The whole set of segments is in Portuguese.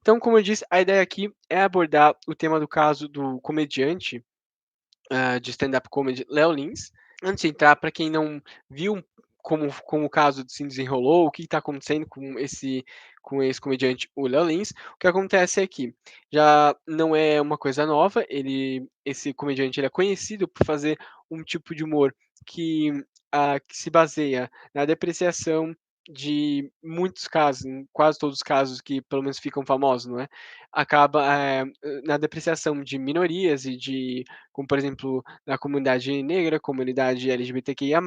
Então, como eu disse, a ideia aqui é abordar o tema do caso do comediante, de stand-up comedy Léo Lins. Antes de entrar, para quem não viu como o caso se desenrolou, o que está acontecendo com esse comediante, o Léo Lins, o que acontece é que já não é uma coisa nova, esse comediante ele é conhecido por fazer um tipo de humor que, que se baseia na depreciação de muitos casos, em quase todos os casos que pelo menos ficam famosos, não é, acaba, na depreciação de minorias e de como por exemplo, na comunidade negra, comunidade LGBTQIA+,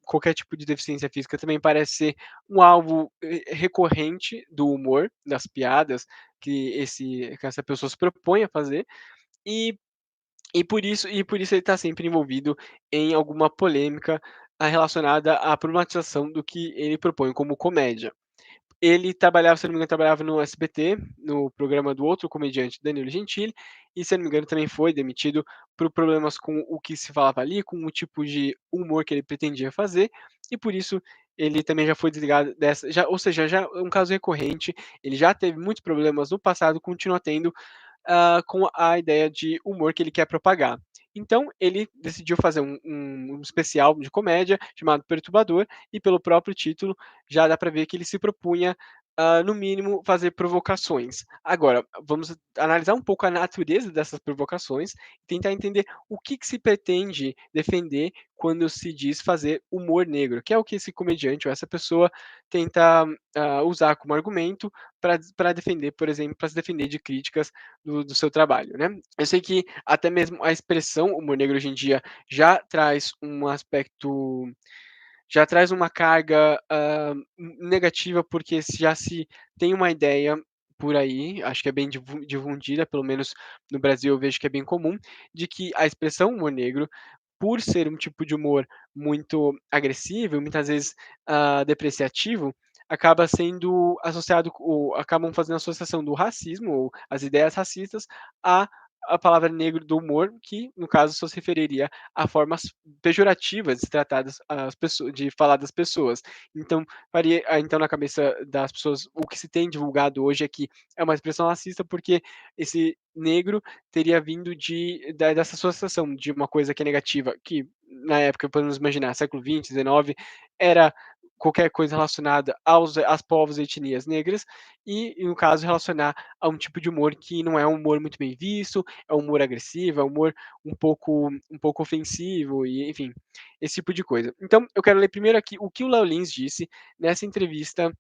qualquer tipo de deficiência física também parece ser um alvo recorrente do humor, das piadas que essa pessoa se propõe a fazer, e por isso ele está sempre envolvido em alguma polêmica, relacionada à problematização do que ele propõe como comédia. Ele trabalhava, se eu não me engano, trabalhava no SBT, no programa do outro comediante, Danilo Gentili, e se eu não me engano também foi demitido por problemas com o que se falava ali, com o tipo de humor que ele pretendia fazer, e por isso ele também já foi desligado dessa, ou seja, já é um caso recorrente, ele já teve muitos problemas no passado, continua tendo, com a ideia de humor que ele quer propagar. Então, ele decidiu fazer um especial de comédia chamado Perturbador, e pelo próprio título já dá para ver que ele se propunha, no mínimo, fazer provocações. Agora, vamos analisar um pouco a natureza dessas provocações e tentar entender o que, que se pretende defender quando se diz fazer humor negro, que é o que esse comediante ou essa pessoa tenta usar como argumento para defender, por exemplo, para se defender de críticas do seu trabalho, né. Eu sei que até mesmo a expressão humor negro hoje em dia já traz um aspecto, já traz uma carga, negativa, porque já se tem uma ideia por aí, acho que é bem difundida, pelo menos no Brasil eu vejo que é bem comum, de que a expressão humor negro, por ser um tipo de humor muito agressivo e muitas vezes, depreciativo, acaba sendo associado ou acabam fazendo associação do racismo ou as ideias racistas à a palavra negro do humor, que no caso só se referiria a formas pejorativas de tratar as pessoas, de falar das pessoas. Então, faria então na cabeça das pessoas, o que se tem divulgado hoje é que é uma expressão racista, porque esse negro teria vindo dessa associação de uma coisa que é negativa, que na época, podemos imaginar, século XX, XIX, era qualquer coisa relacionada às povos e etnias negras, e no caso relacionar a um tipo de humor que não é um humor muito bem visto, é um humor agressivo, é um humor um pouco ofensivo e, enfim, esse tipo de coisa. Então, eu quero ler primeiro aqui o que o Léo Lins disse nessa entrevista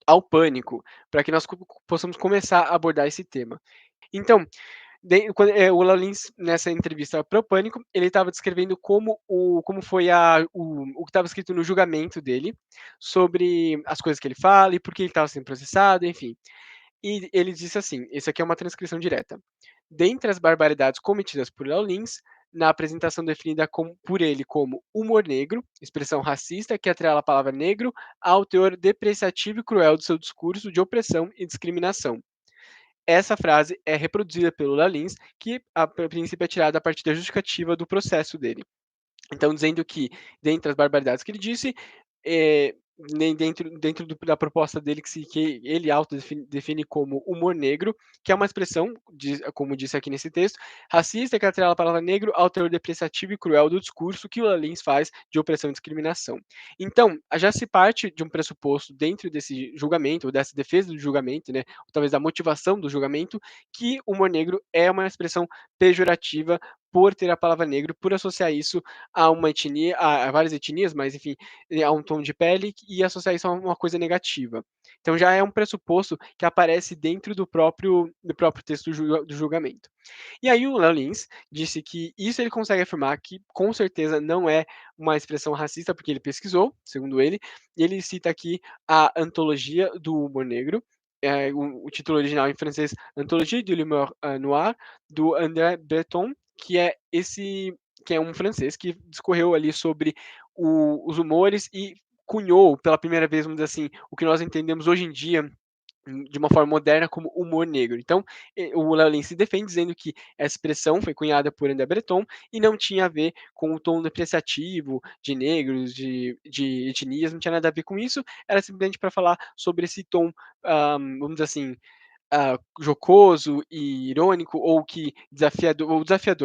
ao Pânico, para que nós possamos começar a abordar esse tema. Então, o Léo Lins, nessa entrevista para o Pânico, ele estava descrevendo como foi o que estava escrito no julgamento dele, sobre as coisas que ele fala e por que ele estava sendo processado, enfim. E ele disse assim, isso aqui é uma transcrição direta: "Dentre as barbaridades cometidas por Léo Lins, na apresentação definida por ele como humor negro, expressão racista que atrela a palavra negro ao teor depreciativo e cruel do seu discurso de opressão e discriminação. Essa frase é reproduzida pelo Léo Lins, que a princípio é tirada a partir da justificativa do processo dele. Então, dizendo que, dentre as barbaridades que ele disse, nem dentro da proposta dele, que ele define como humor negro, que é uma expressão, como disse aqui nesse texto, racista que atrela a palavra negro ao teor depreciativo e cruel do discurso que o Lins faz de opressão e discriminação. Então, já se parte de um pressuposto dentro desse julgamento, ou dessa defesa do julgamento, né, ou talvez da motivação do julgamento, que o humor negro é uma expressão pejorativa por ter a palavra negro, por associar isso a uma etnia, a várias etnias, mas enfim, a um tom de pele e associar isso a uma coisa negativa. Então já é um pressuposto que aparece dentro do próprio texto do julgamento. E aí o Léo Lins disse que isso ele consegue afirmar que com certeza não é uma expressão racista, porque ele pesquisou, segundo ele, e ele cita aqui a antologia do humor negro, o título original em francês, Anthologie de l'humour noir, do André Breton, que é um francês que discorreu ali sobre os humores e cunhou pela primeira vez, vamos dizer assim, o que nós entendemos hoje em dia de uma forma moderna como humor negro. Então, o Léo Lins se defende dizendo que essa expressão foi cunhada por André Breton e não tinha a ver com o tom depreciativo de negros, de etnias, não tinha nada a ver com isso, era simplesmente para falar sobre esse tom, vamos dizer assim, jocoso e irônico ou que desafiador,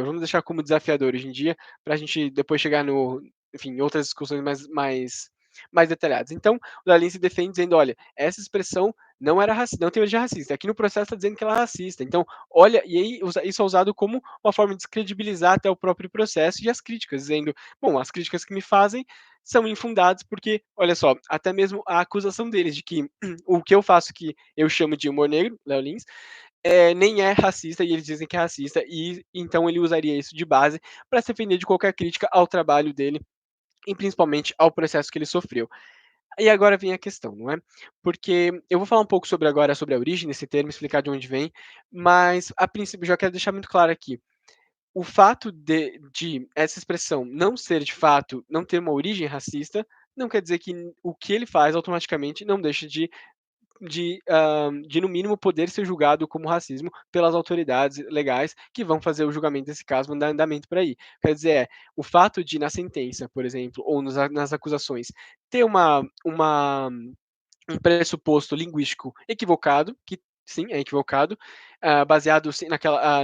vamos deixar como desafiador hoje em dia, para a gente depois chegar no, enfim, outras discussões mais detalhadas. Então, o Dalin se defende dizendo, olha, essa expressão não era racista, não tem origem racista. Aqui no processo está dizendo que ela é racista. Então, olha, e aí isso é usado como uma forma de descredibilizar até o próprio processo e as críticas, dizendo, bom, as críticas que me fazem são infundadas porque, olha só, até mesmo a acusação deles de que o que eu faço que eu chamo de humor negro, Léo Lins, nem é racista e eles dizem que é racista e então ele usaria isso de base para se defender de qualquer crítica ao trabalho dele e principalmente ao processo que ele sofreu. E agora vem a questão, não é? Porque eu vou falar um pouco sobre agora sobre a origem desse termo, explicar de onde vem, mas a princípio já quero deixar muito claro aqui. O fato de essa expressão não ser de fato, não ter uma origem racista, não quer dizer que o que ele faz automaticamente não deixa de no mínimo poder ser julgado como racismo pelas autoridades legais que vão fazer o julgamento desse caso, vão dar andamento para aí. Quer dizer, o fato de na sentença, por exemplo, ou nas acusações, ter um pressuposto linguístico equivocado, que sim, é equivocado, baseado sim,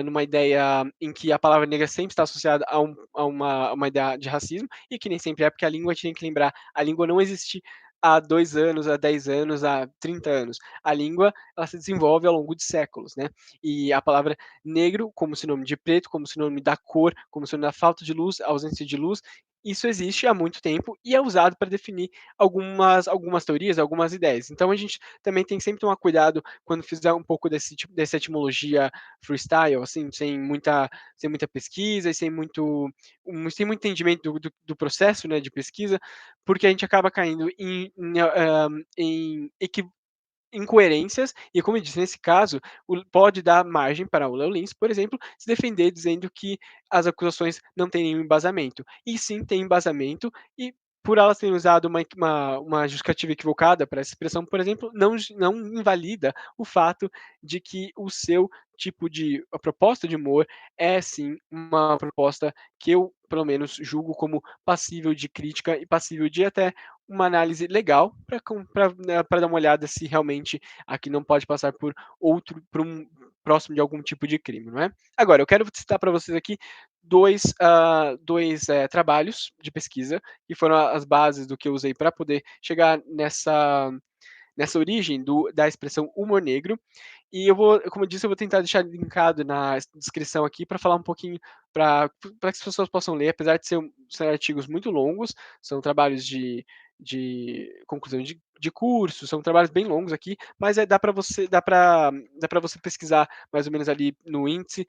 numa ideia em que a palavra negra sempre está associada a uma ideia de racismo, e que nem sempre é, porque a língua, tinha que lembrar, a língua não existe há 2 anos, há 10 anos, há 30 anos. A língua, ela se desenvolve ao longo de séculos, né? E a palavra negro, como sinônimo de preto, como sinônimo da cor, como sinônimo da falta de luz, ausência de luz, isso existe há muito tempo e é usado para definir algumas teorias, algumas ideias. Então a gente também tem que sempre tomar cuidado quando fizer um pouco dessa etimologia freestyle, assim, sem muita pesquisa e sem muito entendimento do processo, né, de pesquisa, porque a gente acaba caindo em incoerências, e como eu disse, nesse caso, pode dar margem para o Léo Lins, por exemplo, se defender dizendo que as acusações não têm nenhum embasamento. E sim, tem embasamento, e por elas terem usado uma justificativa equivocada para essa expressão, por exemplo, não invalida o fato de que o seu tipo de a proposta de humor é sim uma proposta que eu, pelo menos, julgo como passível de crítica e passível de até uma análise legal para dar uma olhada se realmente aqui não pode passar por um próximo de algum tipo de crime, não é? Agora, eu quero citar para vocês aqui dois trabalhos de pesquisa que foram as bases do que eu usei para poder chegar nessa origem da expressão humor negro. E eu vou, como eu disse, eu vou tentar deixar linkado na descrição aqui para falar um pouquinho, para que as pessoas possam ler, apesar de ser artigos muito longos, são trabalhos de conclusão de curso, são trabalhos bem longos aqui, mas dá para você pesquisar mais ou menos ali no índice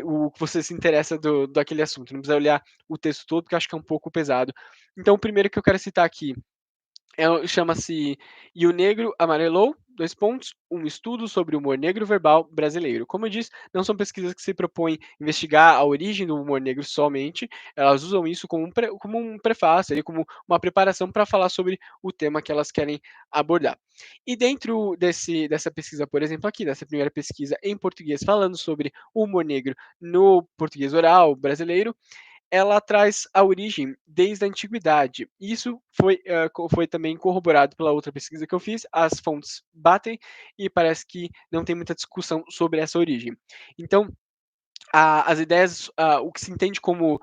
o que você se interessa daquele assunto. Não precisa olhar o texto todo, porque eu acho que é um pouco pesado. Então, o primeiro que eu quero citar aqui chama-se E o Negro Amarelou, dois pontos, um estudo sobre o humor negro verbal brasileiro. Como eu disse, não são pesquisas que se propõem investigar a origem do humor negro somente, elas usam isso como um prefácio, aí, como uma preparação para falar sobre o tema que elas querem abordar. E dentro dessa pesquisa, por exemplo, aqui, dessa primeira pesquisa em português, falando sobre o humor negro no português oral brasileiro, ela traz a origem desde a antiguidade. Isso foi também corroborado pela outra pesquisa que eu fiz. As fontes batem e parece que não tem muita discussão sobre essa origem. Então, as ideias, o que se entende como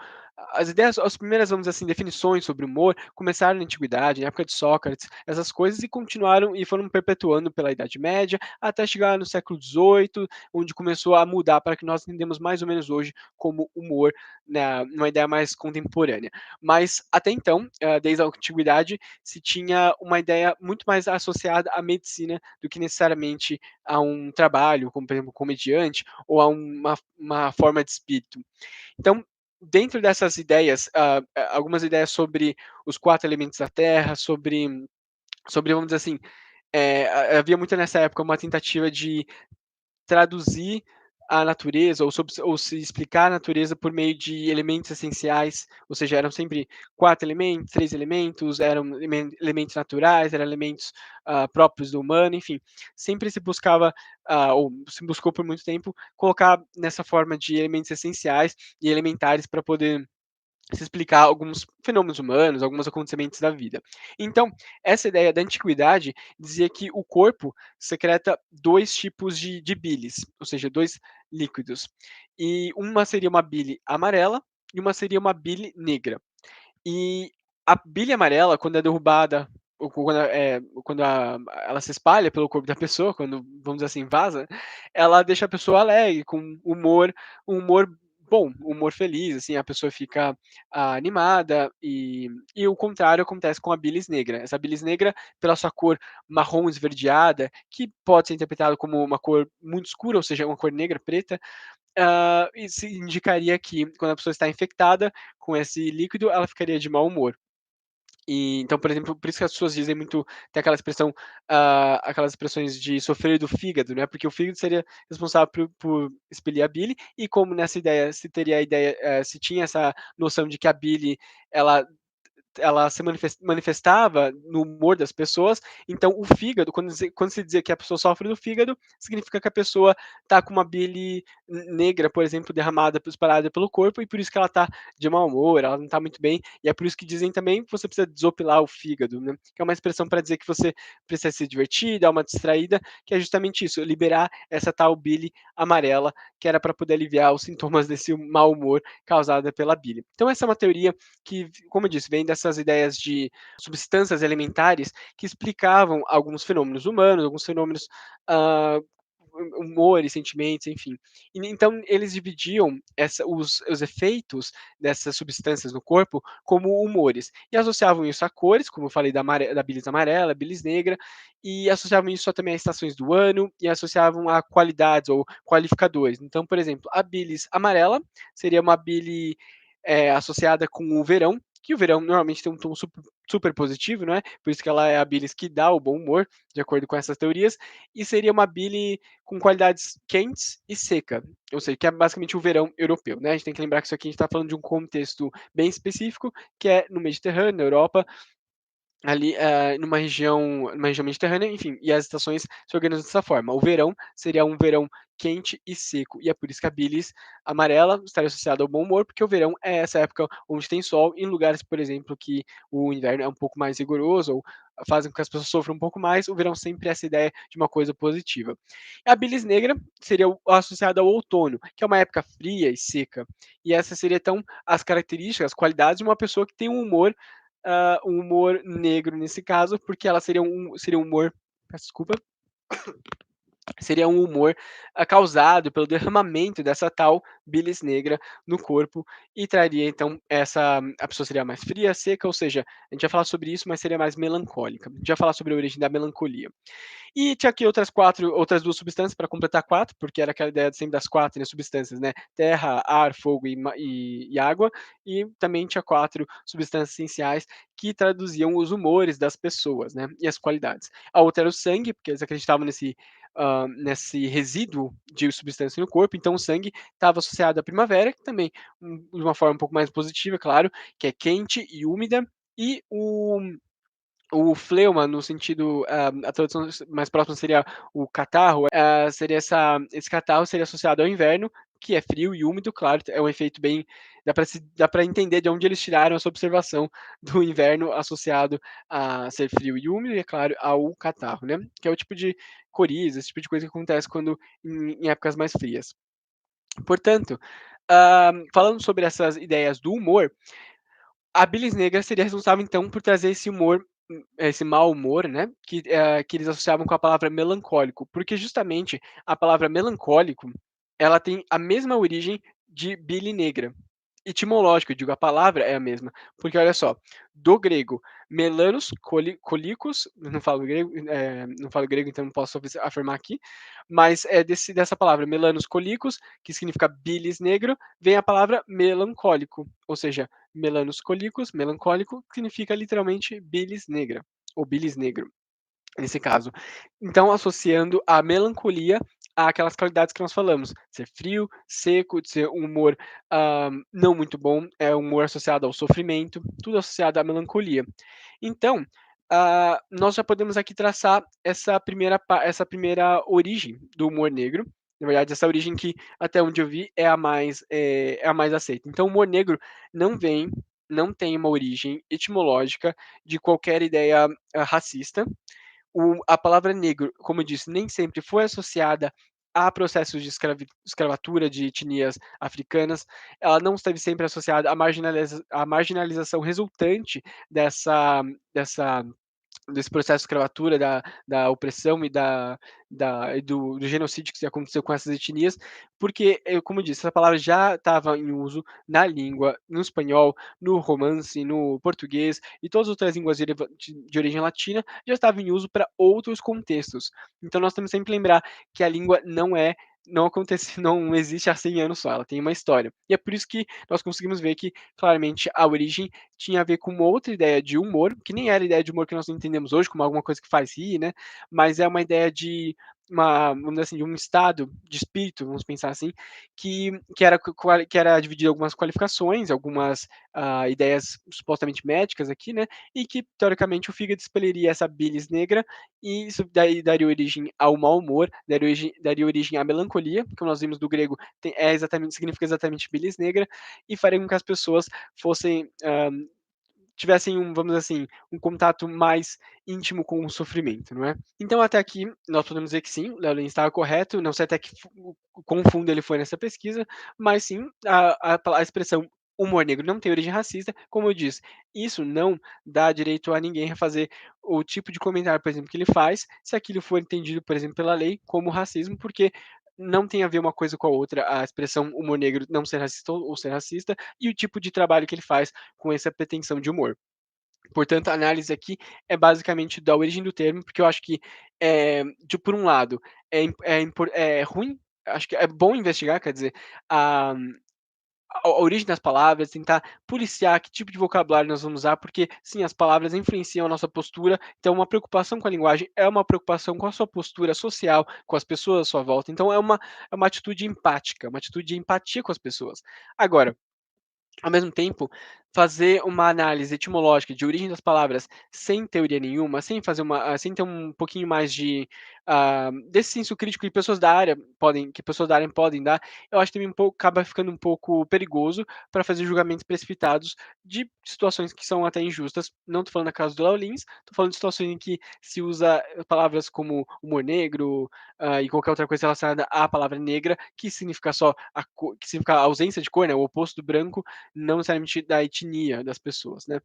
as ideias, as primeiras, vamos dizer assim, definições sobre humor começaram na antiguidade, na época de Sócrates, essas coisas, e continuaram e foram perpetuando pela Idade Média até chegar no século XVIII, onde começou a mudar para que nós entendemos mais ou menos hoje como humor, né, numa ideia mais contemporânea. Mas até então, desde a antiguidade, se tinha uma ideia muito mais associada à medicina do que necessariamente a um trabalho, como por exemplo, comediante, ou a uma forma de espírito. Então, dentro dessas ideias, algumas ideias sobre os 4 elementos da Terra, sobre vamos dizer assim, havia muito nessa época uma tentativa de traduzir, a natureza ou se explicar a natureza por meio de elementos essenciais, ou seja, eram sempre 4 elementos, 3 elementos, eram elementos naturais, eram elementos, próprios do humano, enfim, sempre se buscava, ou se buscou por muito tempo, colocar nessa forma de elementos essenciais e elementares para poder se explicar alguns fenômenos humanos, alguns acontecimentos da vida. Então, essa ideia da antiguidade dizia que o corpo secreta 2 tipos de bilis, ou seja, 2 líquidos. E uma seria uma bile amarela e uma seria uma bile negra. E a bile amarela, quando é derrubada, ou quando ela se espalha pelo corpo da pessoa, quando, vamos dizer assim, vaza, ela deixa a pessoa alegre, com um humor bom, um humor feliz, assim, a pessoa fica animada, e o contrário acontece com a bilis negra. Essa bilis negra, pela sua cor marrom esverdeada, que pode ser interpretado como uma cor muito escura, ou seja, uma cor negra, preta, isso indicaria que quando a pessoa está infectada com esse líquido, ela ficaria de mau humor. E então, por exemplo, por isso que as pessoas dizem muito, tem aquela expressão, aquelas expressões de sofrer do fígado, né, porque o fígado seria responsável por expelir a bile, e como nessa ideia se teria a ideia, se tinha essa noção de que a bile ela ela se manifestava no humor das pessoas, então o fígado, quando se dizia que a pessoa sofre do fígado, significa que a pessoa está com uma bile negra, por exemplo, derramada, espalhada pelo corpo, e por isso que ela está de mau humor, ela não está muito bem, e é por isso que dizem também que você precisa desopilar o fígado, né? Que é uma expressão para dizer que você precisa se divertir, dar uma distraída, que é justamente isso, liberar essa tal bile amarela, que era para poder aliviar os sintomas desse mau humor causado pela bile. Então essa é uma teoria que, como eu disse, vem dessas ideias de substâncias elementares que explicavam alguns fenômenos humanos, alguns fenômenos, ah, humores, sentimentos, enfim. E, então, eles dividiam os efeitos dessas substâncias no corpo como humores, e associavam isso a cores, como eu falei da bilis amarela, bilis negra, e associavam isso também a estações do ano, e associavam a qualidades ou qualificadores. Então, por exemplo, a bilis amarela seria uma bile associada com o verão, que o verão normalmente tem um tom super positivo, não é? Por isso que ela é a bilis que dá o bom humor, de acordo com essas teorias, e seria uma bile com qualidades quentes e seca, ou seja, que é basicamente o verão europeu, né? A gente tem que lembrar que isso aqui a gente está falando de um contexto bem específico, que é no Mediterrâneo, na Europa, ali, numa região mediterrânea, enfim, e as estações se organizam dessa forma. O verão seria um verão quente e seco, e é por isso que a bilis amarela estaria associada ao bom humor, porque o verão é essa época onde tem sol, em lugares, por exemplo, que o inverno é um pouco mais rigoroso, ou fazem com que as pessoas sofram um pouco mais, o verão sempre é essa ideia de uma coisa positiva. A bilis negra seria associada ao outono, que é uma época fria e seca, e essa seria, então, as características, as qualidades de uma pessoa que tem um humor negro nesse caso, porque ela seria um humor, peço desculpa, seria um humor causado pelo derramamento dessa tal bilis negra no corpo, e traria então a pessoa seria mais fria, seca, ou seja, a gente vai falar sobre isso, mas seria mais melancólica. A gente vai falar sobre a origem da melancolia. E tinha aqui outras duas substâncias para completar quatro, porque era aquela ideia sempre das quatro, né, substâncias, né? Terra, ar, fogo e água. E também tinha quatro substâncias essenciais que traduziam os humores das pessoas, né? E as qualidades. A outra era o sangue, porque eles acreditavam nesse resíduo de substância no corpo. Então o sangue estava associado à primavera, que também de uma forma um pouco mais positiva, claro, que é quente e úmida. E o fleuma, no sentido, a tradução mais próxima seria o catarro, seria esse catarro seria associado ao inverno, que é frio e úmido, claro, é um efeito bem, dá para entender de onde eles tiraram essa observação do inverno associado a ser frio e úmido, e é claro, ao catarro, né, que é o tipo de coriza, esse tipo de coisa que acontece quando em épocas mais frias. Portanto, falando sobre essas ideias do humor, a bilis negra seria responsável, então, por trazer esse humor, esse mau humor, né, que eles associavam com a palavra melancólico, porque justamente a palavra melancólico, ela tem a mesma origem de bile negra. Etimológico, eu digo, a palavra é a mesma, porque olha só, do grego melanos kolikos, não falo grego, então não posso afirmar aqui, mas é dessa palavra melanos kolikos, que significa bilis negro, vem a palavra melancólico, ou seja, melanos kolikos, melancólico, significa literalmente bilis negra, ou bilis negro, nesse caso. Então, associando a melancolia há aquelas qualidades que nós falamos, ser frio, seco, de ser um humor, não muito bom, é um humor associado ao sofrimento, tudo associado à melancolia. Então, nós já podemos aqui traçar essa primeira origem do humor negro, na verdade essa origem que, até onde eu vi, é a mais aceita. Então o humor negro não vem não tem uma origem etimológica de qualquer ideia, racista. A palavra negro, como eu disse, nem sempre foi associada a processos de escravatura de etnias africanas, ela não esteve sempre associada à marginalização resultante dessa desse processo de escravatura, da opressão e do genocídio que aconteceu com essas etnias, porque, como eu disse, essa palavra já estava em uso na língua, no espanhol, no romance, no português e todas as outras línguas de origem latina já estava em uso para outros contextos. Então nós temos que sempre lembrar que a língua não acontece, não existe há 100 anos só, ela tem uma história. E é por isso que nós conseguimos ver que, claramente, a origem tinha a ver com uma outra ideia de humor, que nem era a ideia de humor que nós entendemos hoje, como alguma coisa que faz rir, né, mas é uma ideia de vamos dizer assim, de um estado de espírito, vamos pensar assim, que era dividido em algumas qualificações, algumas, ideias supostamente médicas aqui, né, e que teoricamente o fígado expeliria essa bilis negra, e isso daí daria origem ao mau humor, daria origem à melancolia, como nós vimos do grego, significa exatamente bilis negra, e faria com que as pessoas fossem, tivessem vamos dizer assim, um contato mais íntimo com o sofrimento, não é? Então até aqui nós podemos dizer que sim, o Léo Lins estava correto, não sei até o quão fundo ele foi nessa pesquisa, mas sim, a expressão humor negro não tem origem racista, como eu disse, isso não dá direito a ninguém a fazer o tipo de comentário, por exemplo, que ele faz, se aquilo for entendido, por exemplo, pela lei como racismo, porque não tem a ver uma coisa com a outra, a expressão humor negro não ser racista ou ser racista, e o tipo de trabalho que ele faz com essa pretensão de humor. Portanto, a análise aqui é basicamente da origem do termo, porque eu acho que, por um lado, é ruim, acho que é bom investigar, quer dizer, a a origem das palavras, tentar policiar que tipo de vocabulário nós vamos usar, porque sim, as palavras influenciam a nossa postura, então uma preocupação com a linguagem é uma preocupação com a sua postura social, com as pessoas à sua volta, então é uma atitude empática, uma atitude de empatia com as pessoas. Agora, ao mesmo tempo, fazer uma análise etimológica de origem das palavras sem teoria nenhuma, sem ter um pouquinho mais desse senso crítico que pessoas da área podem dar, eu acho que também acaba ficando um pouco perigoso para fazer julgamentos precipitados de situações que são até injustas. Não estou falando da casa do Léo Lins, estou falando de situações em que se usa palavras como humor negro, e qualquer outra coisa relacionada à palavra negra, que significa só que significa a ausência de cor, né, o oposto do branco, não necessariamente da etnia das pessoas, né.